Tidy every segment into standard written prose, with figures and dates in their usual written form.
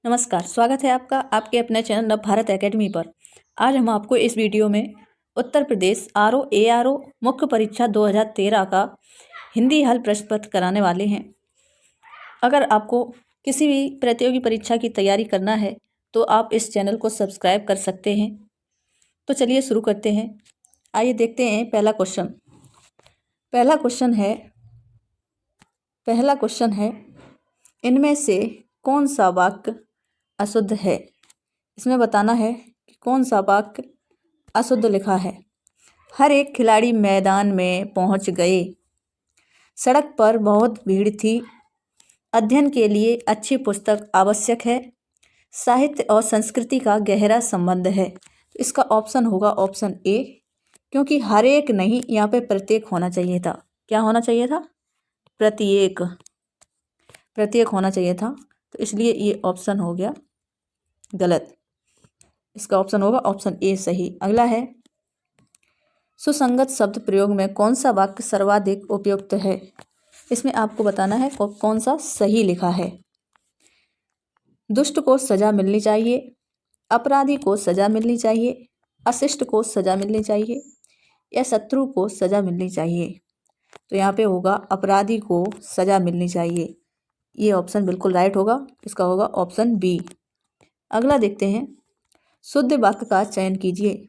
नमस्कार, स्वागत है आपका आपके अपने चैनल नव भारत एकेडमी पर। आज हम आपको इस वीडियो में उत्तर प्रदेश आरओ एआरओ मुख्य परीक्षा 2013 का हिंदी हल प्रश्न पत्र कराने वाले हैं। अगर आपको किसी भी प्रतियोगी परीक्षा की तैयारी करना है तो आप इस चैनल को सब्सक्राइब कर सकते हैं। तो चलिए शुरू करते हैं। आइए देखते हैं पहला क्वेश्चन है इनमें से कौन सा वाक्य अशुद्ध है। इसमें बताना है कि कौन सा वाक्य अशुद्ध लिखा है। हर एक खिलाड़ी मैदान में पहुंच गए। सड़क पर बहुत भीड़ थी। अध्ययन के लिए अच्छी पुस्तक आवश्यक है। साहित्य और संस्कृति का गहरा संबंध है। तो इसका ऑप्शन होगा ऑप्शन ए, क्योंकि हर एक नहीं, यहाँ पे प्रत्येक होना चाहिए था। क्या होना चाहिए था? प्रत्येक होना चाहिए था। तो इसलिए ये ऑप्शन हो गया गलत। इसका ऑप्शन होगा ऑप्शन ए सही। अगला है सुसंगत शब्द प्रयोग में कौन सा वाक्य सर्वाधिक उपयुक्त है। इसमें आपको बताना है कौन सा सही लिखा है। दुष्ट को सजा मिलनी चाहिए, अपराधी को सजा मिलनी चाहिए, अशिष्ट को सजा मिलनी चाहिए या शत्रु को सजा मिलनी चाहिए। तो यहाँ पे होगा अपराधी को सजा मिलनी चाहिए। ये ऑप्शन बिल्कुल राइट होगा। इसका होगा ऑप्शन बी। अगला देखते हैं शुद्ध वाक्य का चयन कीजिए।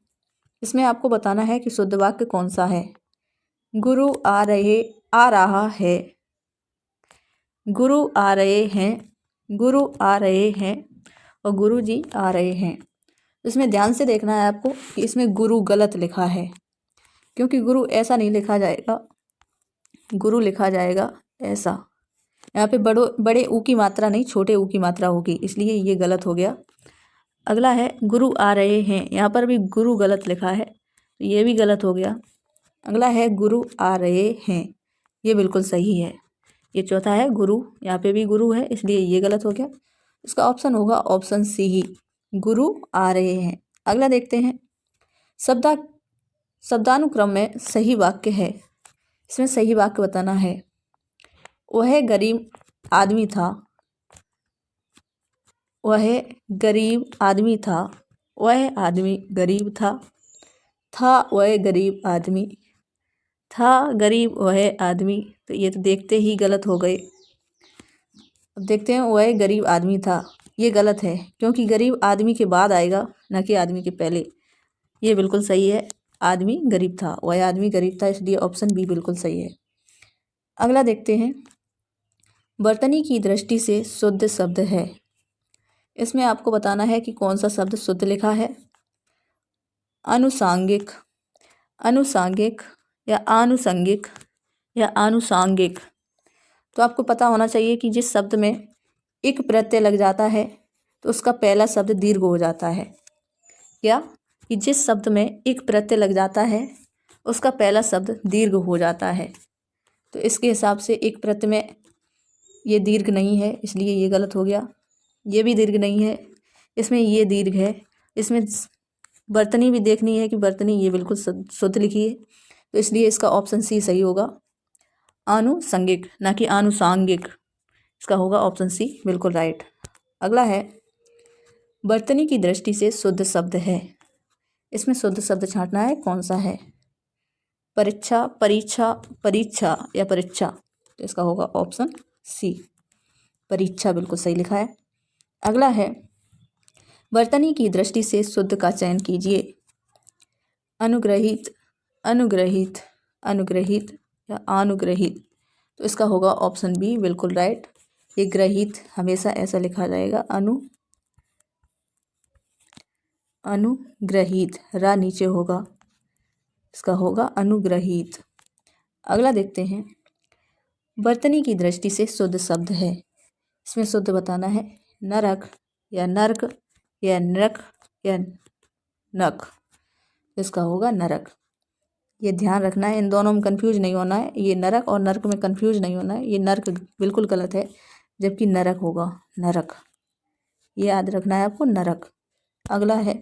इसमें आपको बताना है कि शुद्ध वाक्य कौन सा है। गुरु आ रहा है, गुरु आ रहे हैं, गुरु आ रहे हैं और गुरु जी आ रहे हैं। इसमें ध्यान से देखना है आपको कि इसमें गुरु गलत लिखा है, क्योंकि गुरु ऐसा नहीं लिखा जाएगा, गुरु लिखा जाएगा ऐसा। यहाँ पे बड़े ऊ की मात्रा नहीं, छोटे ऊ की मात्रा होगी, इसलिए ये गलत हो गया। अगला है गुरु आ रहे हैं, यहाँ पर भी गुरु गलत लिखा है, तो ये भी गलत हो गया। अगला है गुरु आ रहे हैं, ये बिल्कुल सही है। ये चौथा है गुरु, यहाँ पे भी गुरु है, इसलिए ये गलत हो गया। इसका ऑप्शन होगा ऑप्शन सी ही, गुरु आ रहे हैं। अगला देखते हैं शब्दानुक्रम में सही वाक्य है। इसमें सही वाक्य बताना है। वह गरीब आदमी था, वह गरीब आदमी था, वह आदमी गरीब था वह गरीब आदमी, था गरीब वह आदमी। तो ये तो देखते ही गलत हो गए। अब देखते हैं वह गरीब आदमी था, ये गलत है, क्योंकि गरीब आदमी के बाद आएगा, न कि आदमी के पहले। ये बिल्कुल सही है, आदमी गरीब था, वह आदमी गरीब था, इसलिए ऑप्शन बी बिल्कुल सही है। अगला देखते हैं वर्तनी की दृष्टि से शुद्ध शब्द है। इसमें आपको बताना है कि कौन सा शब्द शुद्ध लिखा है। अनुसांगिक, अनुसांगिक या आनुषंगिक या आनुषांगिक। तो आपको पता होना चाहिए कि जिस शब्द में इक प्रत्यय लग जाता है तो उसका पहला शब्द दीर्घ हो जाता है। क्या कि जिस शब्द में इक प्रत्यय लग जाता है उसका पहला शब्द दीर्घ हो जाता है। तो इसके हिसाब से इक प्रत्यय में ये दीर्घ नहीं है, इसलिए ये गलत हो गया। ये भी दीर्घ नहीं है, इसमें ये दीर्घ है। इसमें वर्तनी भी देखनी है कि वर्तनी ये बिल्कुल शुद्ध लिखी है, तो इसलिए इसका ऑप्शन सी सही होगा, आनुषंगिक ना कि आनुषांगिक। इसका होगा ऑप्शन सी बिल्कुल राइट। अगला है वर्तनी की दृष्टि से शुद्ध शब्द है। इसमें शुद्ध शब्द छांटना है कौन सा है। परीक्षा, परीक्षा, परीक्षा या परीक्षा। तो इसका होगा ऑप्शन सी, परीक्षा बिल्कुल सही लिखा है। अगला है वर्तनी की दृष्टि से शुद्ध का चयन कीजिए। अनुग्रहित, अनुग्रहित, अनुग्रहित या अनुग्रहित। तो इसका होगा ऑप्शन बी बिल्कुल राइट। ये ग्रहित हमेशा ऐसा लिखा जाएगा, अनुग्रहित, रा नीचे होगा, इसका होगा अनुग्रहित। अगला देखते हैं वर्तनी की दृष्टि से शुद्ध शब्द है। इसमें शुद्ध बताना है नरक या नर्क या नृक या नक। इसका होगा नरक। ये ध्यान रखना है, इन दोनों में कंफ्यूज नहीं होना है। ये नरक और नर्क में कंफ्यूज नहीं होना है। ये नर्क बिल्कुल गलत है, जबकि नरक होगा नरक। ये याद रखना है आपको, नरक। अगला है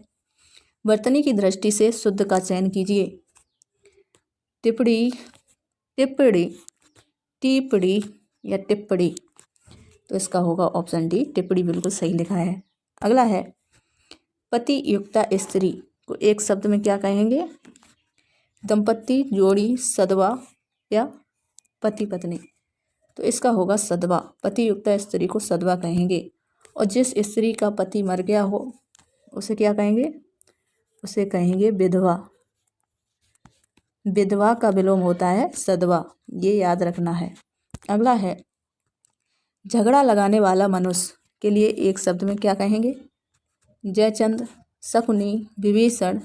वर्तनी की दृष्टि से शुद्ध का चयन कीजिए। टिप्पणी, टिप्पणी, टिप्पणी या टिप्पणी। तो इसका होगा ऑप्शन डी, टिप्पणी बिल्कुल सही लिखा है। अगला है पति युक्ता स्त्री को एक शब्द में क्या कहेंगे? दंपत्ति, जोड़ी, सदवा या पति पत्नी। तो इसका होगा सदवा। पति युक्ता स्त्री को सदवा कहेंगे। और जिस स्त्री का पति मर गया हो उसे क्या कहेंगे? उसे कहेंगे विधवा। विधवा का विलोम होता है सदवा, ये याद रखना है। अगला है झगड़ा लगाने वाला मनुष्य के लिए एक शब्द में क्या कहेंगे? जयचंद, शकुनी, विभीषण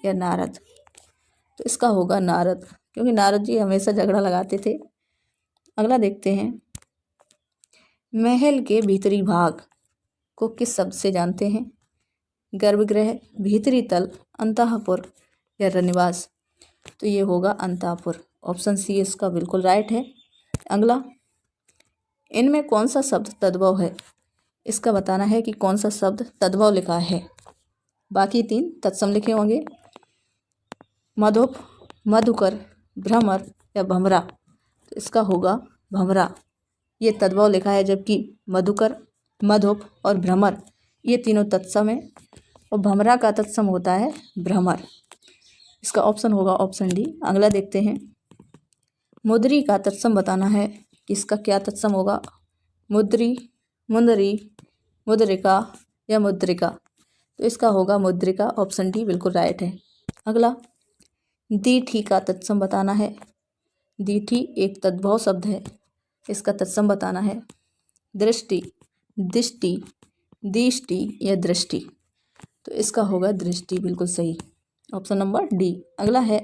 या नारद। तो इसका होगा नारद, क्योंकि नारद जी हमेशा झगड़ा लगाते थे। अगला देखते हैं महल के भीतरी भाग को किस शब्द से जानते हैं? गर्भगृह, भीतरी तल, अंतःपुर या रनिवास। तो ये होगा अंतःपुर। ऑप्शन सी इसका बिल्कुल राइट है। अगला इनमें कौन सा शब्द तद्भव है? इसका बताना है कि कौन सा शब्द तद्भव लिखा है। बाकी 3 तत्सम लिखे होंगे। मधुप, मधुकर, भ्रमर या भमरा। तो इसका होगा भमरा, ये तद्भव लिखा है, जबकि मधुकर, मधुप और भ्रमर ये तीनों तत्सम है और भमरा का तत्सम होता है भ्रमर। इसका ऑप्शन होगा ऑप्शन डी। अगला देखते हैं मुद्री का तत्सम बताना है कि इसका क्या तत्सम होगा? मुद्री, मुंदरी, मुद्रिका या मुद्रिका। तो इसका होगा मुद्रिका। ऑप्शन डी बिल्कुल राइट है। अगला दीठी का तत्सम बताना है। दीठी एक तद्भव शब्द है, इसका तत्सम बताना है। दृष्टि, दिष्टि, दृष्टि या दृष्टि। तो इसका होगा दृष्टि, बिल्कुल सही। Option number D. अगला है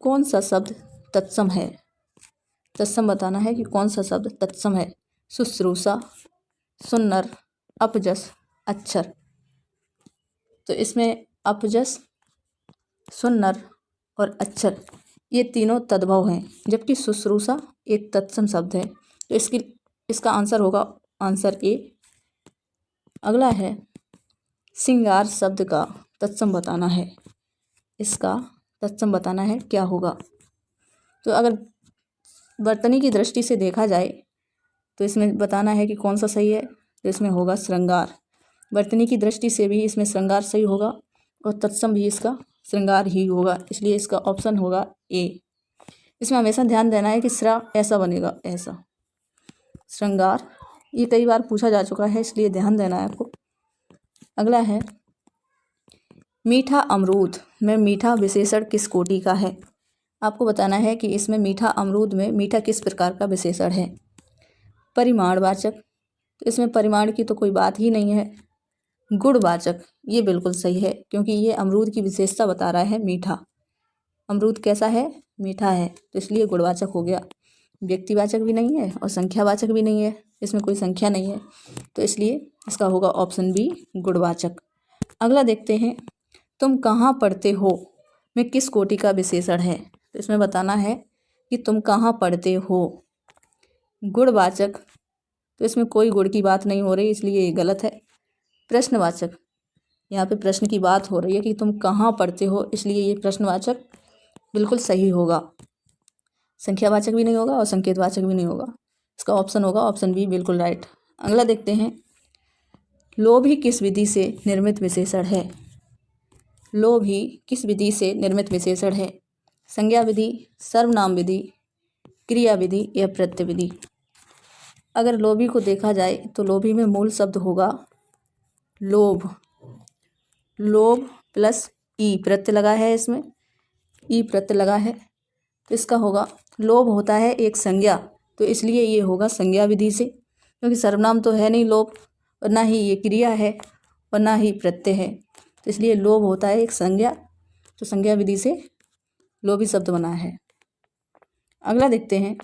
कौन सा शब्द तत्सम है? तत्सम बताना है कि कौन सा शब्द तत्सम है। शुश्रूषा, सुन्नर, अपजस, अक्षर। तो इसमें अपजस, सुन्नर और अक्षर ये तीनों तद्भव हैं, जबकि शुश्रूषा एक तत्सम शब्द है। तो इसका आंसर होगा आंसर ए। अगला है श्रृंगार शब्द का तत्सम बताना है। इसका तत्सम बताना है, क्या होगा? तो अगर वर्तनी की दृष्टि से देखा जाए तो इसमें बताना है कि कौन सा सही है। तो इसमें होगा श्रृंगार। वर्तनी की दृष्टि से भी इसमें श्रृंगार सही होगा और तत्सम भी इसका श्रृंगार ही होगा, इसलिए इसका ऑप्शन होगा ए। इसमें हमेशा ध्यान देना है कि श्रा ऐसा बनेगा, ऐसा श्रृंगार। ये कई बार पूछा जा चुका है, इसलिए ध्यान देना है आपको। अगला है मीठा अमरूद में मीठा विशेषण किस कोटि का है? आपको बताना है कि इसमें मीठा अमरूद में मीठा किस प्रकार का विशेषण है। परिमाणवाचक, तो इसमें परिमाण की तो कोई बात ही नहीं है। गुणवाचक, ये बिल्कुल सही है, क्योंकि ये अमरूद की विशेषता बता रहा है मीठा। अमरूद कैसा है? मीठा है, तो इसलिए गुणवाचक हो गया। व्यक्तिवाचक भी नहीं है और संख्यावाचक भी नहीं है, इसमें कोई संख्या नहीं है, तो इसलिए इसका होगा ऑप्शन बी, गुणवाचक। अगला देखते हैं तुम कहाँ पढ़ते हो में किस कोटि का विशेषण है? तो इसमें बताना है कि तुम कहाँ पढ़ते हो। गुणवाचक, तो इसमें कोई गुण की बात नहीं हो रही, इसलिए ये गलत है। प्रश्नवाचक, यहाँ पे प्रश्न की बात हो रही है कि तुम कहाँ पढ़ते हो, इसलिए ये प्रश्नवाचक बिल्कुल सही होगा। संख्यावाचक भी नहीं होगा और संकेतवाचक भी नहीं होगा। इसका ऑप्शन होगा ऑप्शन बी, बिल्कुल राइट। अगला देखते हैं लोभी किस विधि से निर्मित विशेषण है? लोभी किस विधि से निर्मित विशेषण है? संज्ञा विधि, सर्वनाम विधि, क्रिया विधि या प्रत्यय विधि। अगर लोभी को देखा जाए तो लोभी में मूल शब्द होगा लोभ। लोभ प्लस ई प्रत्यय लगा है, इसमें ई प्रत्यय लगा है, तो इसका होगा लोभ होता है एक संज्ञा, तो इसलिए ये होगा संज्ञा विधि से, क्योंकि सर्वनाम तो है नहीं लोभ, और ना ही ये क्रिया है और ना ही प्रत्यय है, तो इसलिए लोभ होता है एक संज्ञा, तो संज्ञा विधि से लोभी शब्द बना है। अगला देखते हैं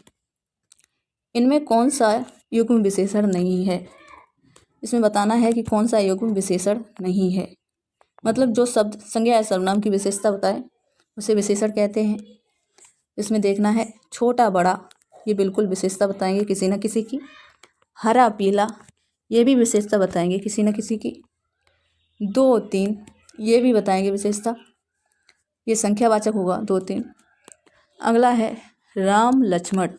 इनमें कौन सा युग्म विशेषण नहीं है? इसमें बताना है कि कौन सा युग्म विशेषण नहीं है, मतलब जो शब्द संज्ञा या सर्वनाम की विशेषता बताए उसे विशेषण कहते हैं। इसमें देखना है छोटा बड़ा, ये बिल्कुल विशेषता बताएंगे किसी न किसी की। हरा पीला, ये भी विशेषता बताएंगे किसी न किसी की। 2 3, ये भी बताएंगे विशेषता, ये संख्यावाचक होगा 2 3। अगला है राम लक्ष्मण,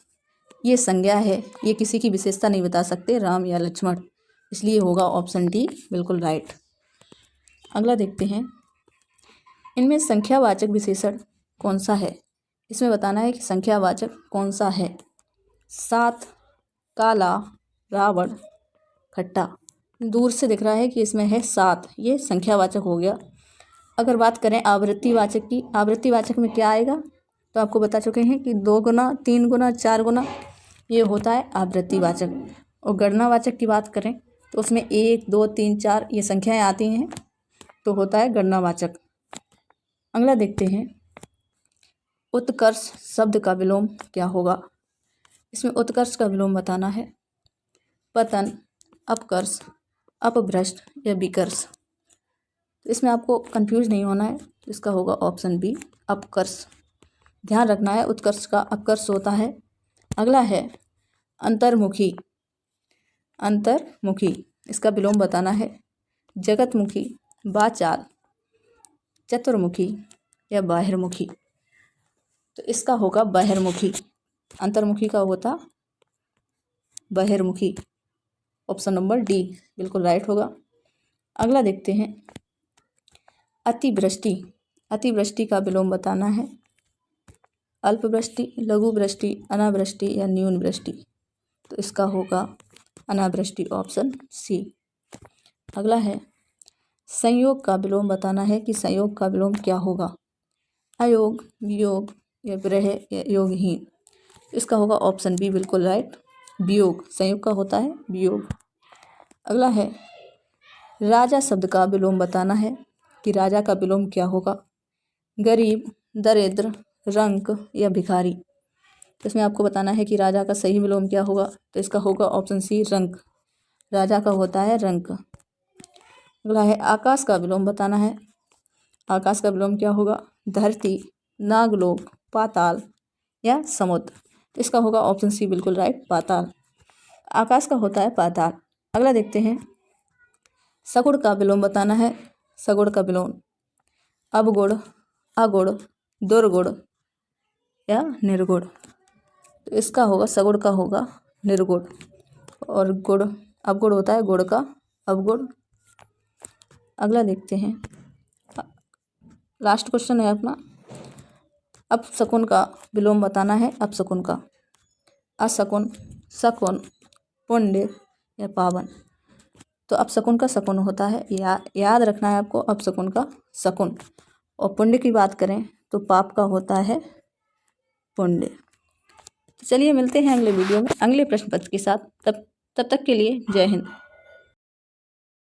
ये संज्ञा है, ये किसी की विशेषता नहीं बता सकते, राम या लक्ष्मण, इसलिए होगा ऑप्शन डी बिल्कुल राइट। अगला देखते हैं, इनमें संख्यावाचक विशेषण कौन सा है। इसमें बताना है कि संख्यावाचक कौन सा है। 7, काला, रावण, खट्टा। दूर से दिख रहा है कि इसमें है 7, ये संख्यावाचक हो गया। अगर बात करें आवृत्तिवाचक की, आवृत्तिवाचक में क्या आएगा, तो आपको बता चुके हैं कि 2 गुना, 3 गुना, 4 गुना, ये होता है आवृत्तिवाचक। और गणनावाचक की बात करें तो उसमें 1, 2, 3, 4 ये संख्याएं आती हैं, तो होता है गणनावाचक। अगला देखते हैं, उत्कर्ष शब्द का विलोम क्या होगा। इसमें उत्कर्ष का विलोम बताना है। पतन, अपकर्ष, अपभ्रष्ट या विकर्ष। तो इसमें आपको कंफ्यूज नहीं होना है, तो इसका होगा ऑप्शन बी अपकर्ष। ध्यान रखना है उत्कर्ष का अपकर्ष होता है। अगला है अंतर्मुखी, अंतर्मुखी इसका विलोम बताना है। जगतमुखी, वाचाल, चतुर्मुखी या बाहिर्मुखी। तो इसका होगा बहिर्मुखी। अंतर्मुखी का होता बहिर्मुखी, ऑप्शन नंबर डी बिल्कुल राइट होगा। अगला देखते हैं, अतिवृष्टि, अतिवृष्टि का विलोम बताना है। अल्पवृष्टि, लघुवृष्टि, अनावृष्टि या न्यून वृष्टि। तो इसका होगा अनावृष्टि, ऑप्शन सी। अगला है, संयोग का विलोम बताना है कि संयोग का विलोम क्या होगा। अयोग, वियोग या विरह या योगहीन। इसका होगा ऑप्शन बी बिल्कुल राइट, वियोग। संयोग का होता है वियोग। अगला है, राजा शब्द का विलोम बताना है कि राजा का विलोम क्या होगा। गरीब, दरिद्र, रंक या भिखारी। इसमें आपको बताना है कि राजा का सही विलोम क्या होगा। तो इसका होगा ऑप्शन सी रंक। राजा का होता है रंक। अगला है, आकाश का विलोम बताना है। आकाश का विलोम क्या होगा। धरती, नागलोक, पाताल या समुद्र। इसका होगा ऑप्शन सी बिल्कुल राइट, पाताल। आकाश का होता है पाताल। अगला देखते हैं, सगुण का विलोम बताना है। सगुण का विलोम अवगुण, अगुण, दुर्गुण या निर्गुण। तो इसका होगा, सगुण का होगा निर्गुण, और गुण अवगुण होता है गुण का अवगुण। अगला देखते हैं, लास्ट क्वेश्चन है अपना, अपशकुन का विलोम बताना है। अपशकुन का अशकुन, शकुन, पुण्य या पावन। तो अपशकुन का शकुन होता है, याद रखना है आपको, अपशकुन का शकुन। और पुण्य की बात करें तो पाप का होता है पुण्य। तो चलिए मिलते हैं अगले वीडियो में अगले प्रश्न पत्र के साथ। तब तक के लिए जय हिंद।